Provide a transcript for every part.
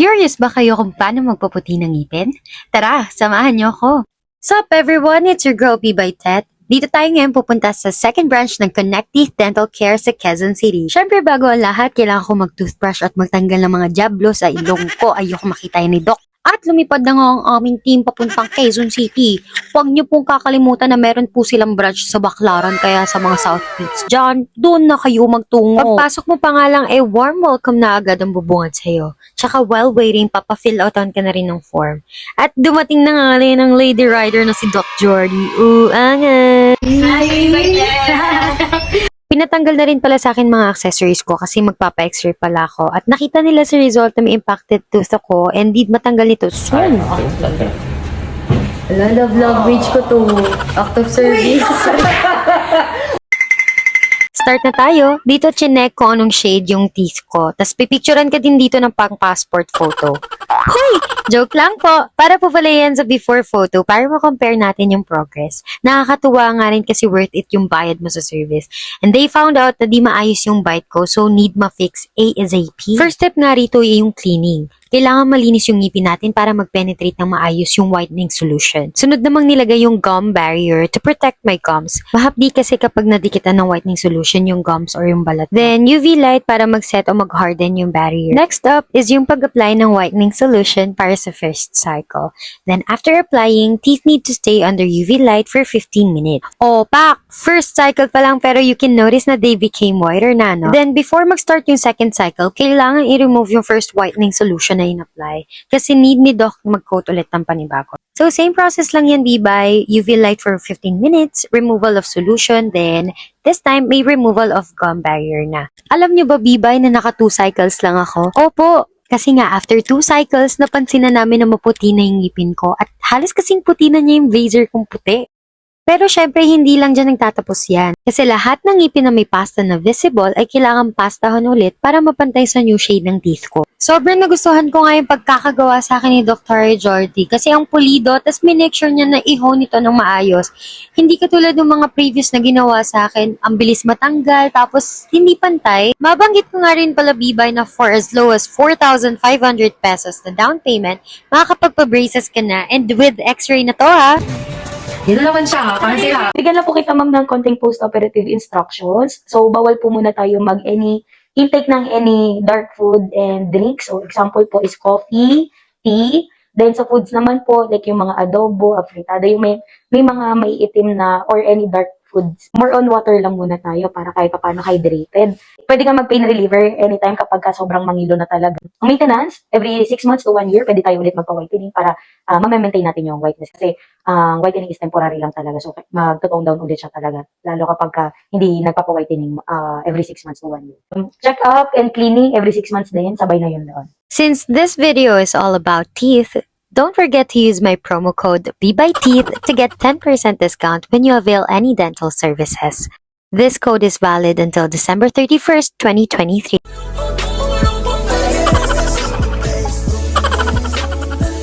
Curious ba kayo kung paano magpaputi ng ngipin? Tara, samahan niyo ako! Sup everyone, it's your girl B by Tet. Dito tayo ngayon pupunta sa second branch ng Connect Teeth Dental Care sa Quezon City. Syempre bago ang lahat, kailangan ko mag-toothbrush at magtanggal ng mga jablo sa ilong ko. Ayoko makita yan ni Doc. At lumipad na nga ang aming team papuntang Quezon City. Huwag niyo pong kakalimutan na meron po silang branch sa Baclaran, kaya sa mga South Beach dyan, doon na kayo magtungo. Pagpasok mo pa nga lang, warm welcome na agad ang bubungad sa'yo. Tsaka while waiting, papafill outan ka na rin ng form. At dumating na nga rin ang lady rider na si Doc Jordy. Angan! Pinatanggal na rin pala sa akin mga accessories ko kasi magpapa-x-ray pala ako. At nakita nila sa result na may impacted tooth ako and di matanggal nito soon. Love reach ko to. Act of service. Start na tayo. Dito chinek ko anong shade yung teeth ko. Tapos pipicturean ka din dito ng pang-passport photo. Hoy! Joke lang po. Para po pala yan sa before photo para ma-compare natin yung progress. Nakakatuwa nga rin kasi worth it yung bayad mo sa service. And they found out na di maayos yung bite ko so need ma-fix ASAP. First step nga rito ay yung cleaning. Kailangan malinis yung ngipin natin para mag-penetrate ng maayos yung whitening solution. Sunod namang nilagay yung gum barrier to protect my gums. Mahapdi kasi kapag nadikitan ng whitening solution yung gums or yung balat. Then UV light para mag-set o mag-harden yung barrier. Next up is yung pag-apply ng whitening solution para sa first cycle. Then after applying, teeth need to stay under UV light for 15 minutes. Oh, pak! First cycle pa lang pero you can notice na they became whiter na, no? Then before mag-start yung second cycle, kailangan i-remove yung first whitening solution na in-apply. Kasi need ni Doc mag-coat ulit ng panibago. So, same process lang yan, Bibay. UV light for 15 minutes, removal of solution, then this time, may removal of gum barrier na. Alam nyo ba, Bibay, na naka 2 cycles lang ako? Opo! Kasi nga, after 2 cycles, napansin na namin na maputi na yung ngipin ko at halos kasing puti na niya yung blazer kong puti. Pero syempre, hindi lang dyan nagtatapos yan. Kasi lahat ng ngipin na may pasta na visible ay kailangan pastahan ulit para mapantay sa new shade ng teeth ko. Sobrang nagustuhan ko nga yung pagkakagawa sa akin ni Dr. Jordy kasi ang pulido, tas minake sure niya na i-hone ito ng maayos. Hindi katulad ng mga previous na ginawa sa akin, ang bilis matanggal, tapos hindi pantay. Mabanggit ko nga rin pala, Bibay, na for as low as 4,500 pesos na down payment, makakapagpa-braces ka na, and with x-ray na to, ha? Dito naman siya, ha? Parang sila. Bigyan lang po kita, ma'am, ng konting post-operative instructions. So, bawal po muna tayo mag-any intake ng any dark food and drinks. So, example po is coffee, tea. Then, sa foods naman po, like yung mga adobo, afritada, yung may mga may itim na or any dark foods. More on water lang muna tayo para kahit paano hydrated. Pwede ka mag-pain reliever anytime kapag ka sobrang mangilo na talaga. Ang maintenance, every 6 months to 1 year, pwede tayo ulit magpa-whitening para ma-maintain natin yung whiteness. Kasi whitening is temporary lang talaga. So, mag-tone down ulit siya talaga. Lalo kapag hindi nagpapa-whitening every 6 months to 1 year. Check up and cleaning every 6 months din. Sabay na yun doon. Since this video is all about teeth, don't forget to use my promo code BBYTEETH to get 10% discount when you avail any dental services. This code is valid until December 31st, 2023.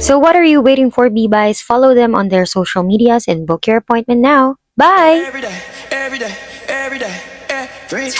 So what are you waiting for, B-Buys? Follow them on their social medias and book your appointment now. Bye! Every day, every day, every day, every